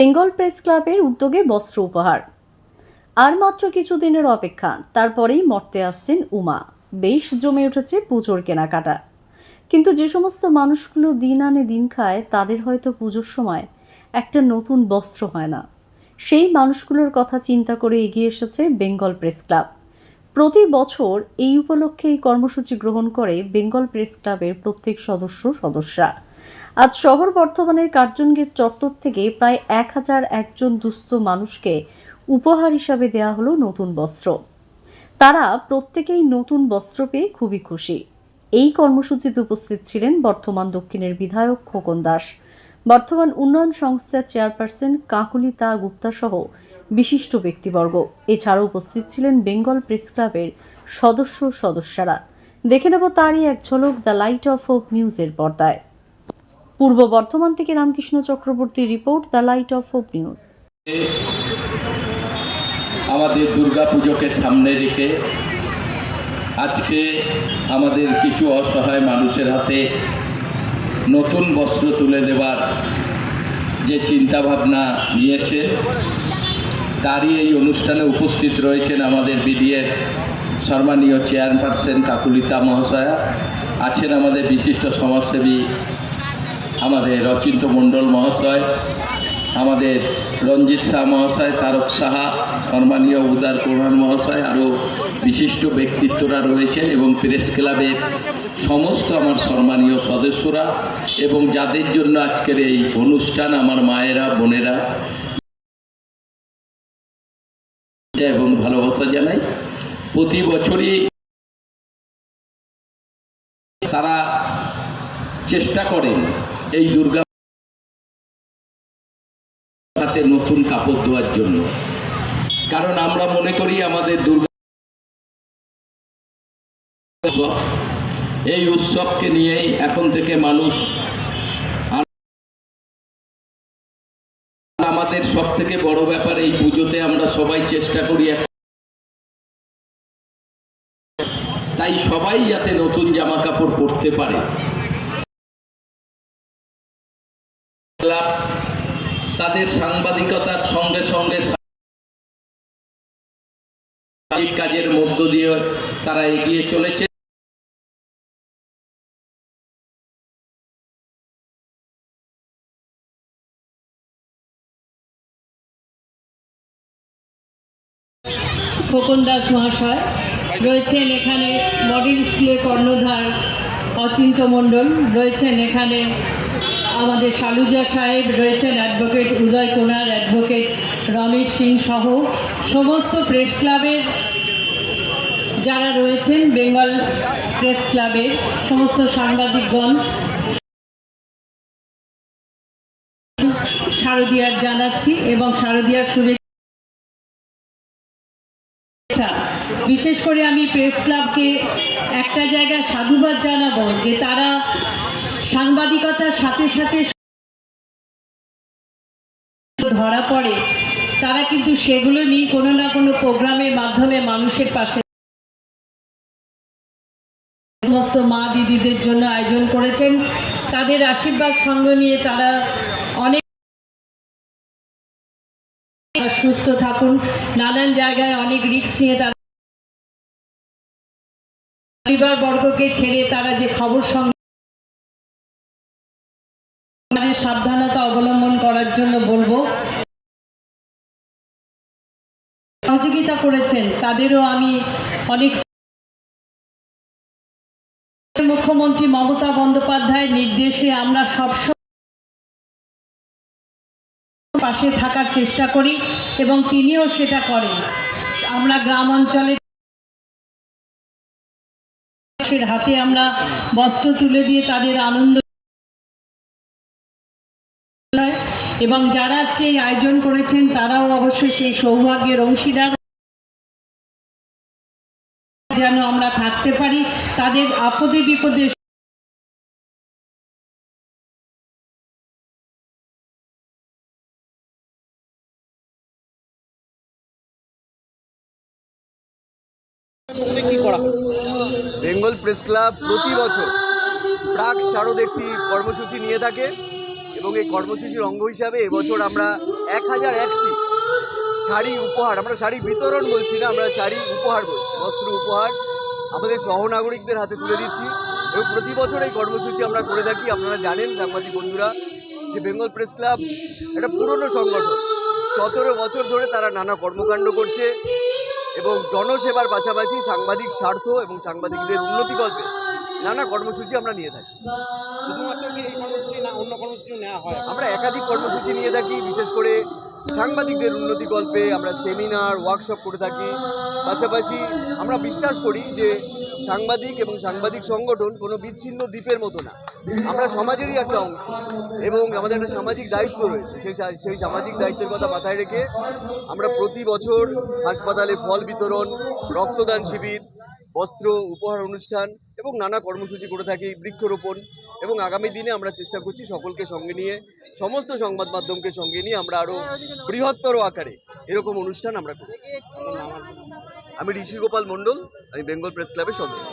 Bengal press ক্লাবের উদ্যোগে বস্ত্র উপহার। আর মাত্র কিছুদিনের অপেক্ষা, তারপরেই মর্তে আসছেন উমা। বেশ জমে উঠেছে পুজোর কেনাকাটা। কিন্তু যে সমস্ত মানুষগুলো দিন আনে দিন খায়, তাদের হয়তো পুজোর সময় একটা নতুন বস্ত্র হয় না। সেই মানুষগুলোর কথা চিন্তা করে এগিয়ে এসেছে বেঙ্গল প্রেস ক্লাব। প্রতি বছর এই উপলক্ষে এই কর্মসূচি গ্রহণ করে বেঙ্গল প্রেস ক্লাবের প্রত্যেক সদস্যরা। আজ শহর বর্ধমানের কার্জন গেট চত্বর থেকে প্রায় 1001 দুস্থ মানুষকে উপহার হিসাবে দেয়া হলো নতুন বস্ত্র। তারা প্রত্যেকেই নতুন বস্ত্র পেয়ে খুবই খুশি। এই কর্মসূচিতে উপস্থিত ছিলেন বর্ধমান দক্ষিণের বিধায়ক খোকন দাস, বর্ধমান উন্নয়ন সংস্থার চেয়ারপারসন কাকুলিতা গুপ্তা সহ বিশিষ্ট ব্যক্তিবর্গ। এছাড়াও উপস্থিত ছিলেন বেঙ্গল প্রেস ক্লাবের সদস্যরা। দেখে নেব তারই এক ঝলক দ্য লাইট অফ হোপ নিউজের পর্দায়। পূর্ব বর্ধমান থেকে রামকৃষ্ণ চক্রবর্তীর report, the light off hope news. আমাদের দুর্গা পুজোকে সামনে রেখে আজকে আমাদের কিছু অসহায় মানুষের হাতে নতুন বস্ত্র তুলে দেওয়ার যে চিন্তাভাবনা নিয়েছে, তারই এই অনুষ্ঠানে উপস্থিত রয়েছেন আমাদের বিডিএর সম্মানীয় চেয়ারপারসন কাকুলিতা মহাশয়া, আছেন আমাদের বিশিষ্ট সমাজসেবী আমাদের অচিন্ত মণ্ডল মহাশয়, আমাদের রঞ্জিত শাহ মহাশয়, তারক সাহা, সম্মানীয় উদার প্রধান মহাশয়, আরও বিশিষ্ট ব্যক্তিত্বরা রয়েছেন এবং প্রেস ক্লাবের সমস্ত আমার সম্মানীয় সদস্যরা এবং যাদের জন্য আজকের এই অনুষ্ঠান, আমার মায়েরা, বোনেরা এবং ভালোবাসা জানাই। প্রতি বছরই তারা চেষ্টা করেন এই দুর্গা হাতে নতুন কাপড় দেওয়ার জন্য, কারণ আমরা মনে করি আমাদের দুর্গা এই উৎসবকে নিয়েই এখন থেকে মানুষ, আমাদের সব থেকে বড় ব্যাপার এই পুজোতে আমরা সবাই চেষ্টা করি, তাই সবাই যাতে নতুন জামা কাপড় পরতে পারে। তাদের সাংবাদিকতার সঙ্গে সঙ্গে কাজের মধ্য দিয়ে তারা এগিয়ে চলেছে। খোকন দাস মহাশয় রয়েছেন এখানে, মডেল স্কুলের কর্ণধার অচিন্ত মণ্ডল রয়েছেন এখানে, আমাদের শালুজা সাহেব রয়েছেন, অ্যাডভোকেট উদয় কোনার, অ্যাডভোকেট রমেশ সিং সহ সমস্ত প্রেস ক্লাবের যারা রয়েছেন, বেঙ্গল প্রেস ক্লাবের সমস্ত সাংবাদিকগণ শারদীয়ার জানাচ্ছি এবং শারদীয়ার শুভেচ্ছা। বিশেষ করে আমি প্রেস ক্লাবকে একটা জায়গায় সাধুবাদ জানাবো যে তারা সাংবাদিকতার সাথে সাথে ধরা পড়ে, তারা কিন্তু সেগুলো নিয়ে কোনো না কোনো প্রোগ্রামের মাধ্যমে মানুষের পাশে, সমস্ত মা দিদিদের জন্য আয়োজন করেছেন। তাদের আশীর্বাদ সঙ্গে নিয়ে তারা অনেক সুস্থ থাকুন, নানান জায়গায় অনেক রিস্ক নিয়ে তারা পরিবার বর্গকে ছেড়ে তারা যে খবর সঙ্গে সাবধানতা অবলম্বন করার জন্য বলবো। সহযোগিতা করেছেন তাদেরও আমি অনেক, মুখ্যমন্ত্রী মমতা বন্দ্যোপাধ্যায়ের নির্দেশে আমরা সবসময় পাশে থাকার চেষ্টা করি এবং তিনিও সেটা করেন। আমরা গ্রাম অঞ্চলে হাতে আমরা বস্ত্র তুলে দিয়ে তাদের আনন্দ, এবং যারা আজকে এই আয়োজন করেছেন তারাও অবশ্যই সেই সৌভাগ্যের অংশীদার, যেন আমরা থাকতে পারি তাদের আপদে বিপদে। বেঙ্গল প্রেস ক্লাব প্রতি বছর প্রাক শারদ একটি কর্মসূচি নিয়ে থাকে, এবং এই কর্মসূচির অঙ্গ হিসাবে এবছর আমরা 1001টি শাড়ি উপহার, আমরা শাড়ি বিতরণ বলছি না, আমরা শাড়ি উপহার বলছি, বস্ত্র উপহার আমাদের সহনাগরিকদের হাতে তুলে দিচ্ছি। এবং প্রতি বছর এই কর্মসূচি আমরা করে থাকি। আপনারা জানেন সাংবাদিক বন্ধুরা যে বেঙ্গল প্রেস ক্লাব একটা পুরনো সংগঠন, 17 বছর ধরে তারা নানা কর্মকাণ্ড করছে এবং জনসেবার পাশাপাশি সাংবাদিক স্বার্থ এবং সাংবাদিকদের উন্নতিকল্পে নানা কর্মসূচি আমরা নিয়ে থাকি। শুধুমাত্র কি এই কর্মসূচি না অন্য কর্মসূচি নেওয়া হয়? আমরা একাধিক কর্মসূচি নিয়ে থাকি, বিশেষ করে সাংবাদিকদের উন্নতিকল্পে আমরা সেমিনার, ওয়ার্কশপ করে থাকি। পাশাপাশি আমরা বিশ্বাস করি যে সাংবাদিক এবং সাংবাদিক সংগঠন কোনো বিচ্ছিন্ন দ্বীপের মতো না, আমরা সমাজেরই একটা অংশ এবং আমাদের একটা সামাজিক দায়িত্ব রয়েছে। সেই সামাজিক দায়িত্বের কথা মাথায় রেখে আমরা প্রতি বছর হাসপাতালে ফল বিতরণ, রক্তদান শিবির, বস্ত্র উপহার অনুষ্ঠান এবং নানা কর্মসূচি করে থাকি, বৃক্ষরোপণ। এবং আগামী দিনে আমরা চেষ্টা করছি সকলকে সঙ্গে নিয়ে, সমস্ত সংবাদ মাধ্যমকে সঙ্গে নিয়ে আমরা আরও বৃহত্তর আকারে এরকম অনুষ্ঠান আমরা করি। আমি ঋষি গোপাল মণ্ডল, আমি বেঙ্গল প্রেস ক্লাবের সদস্য।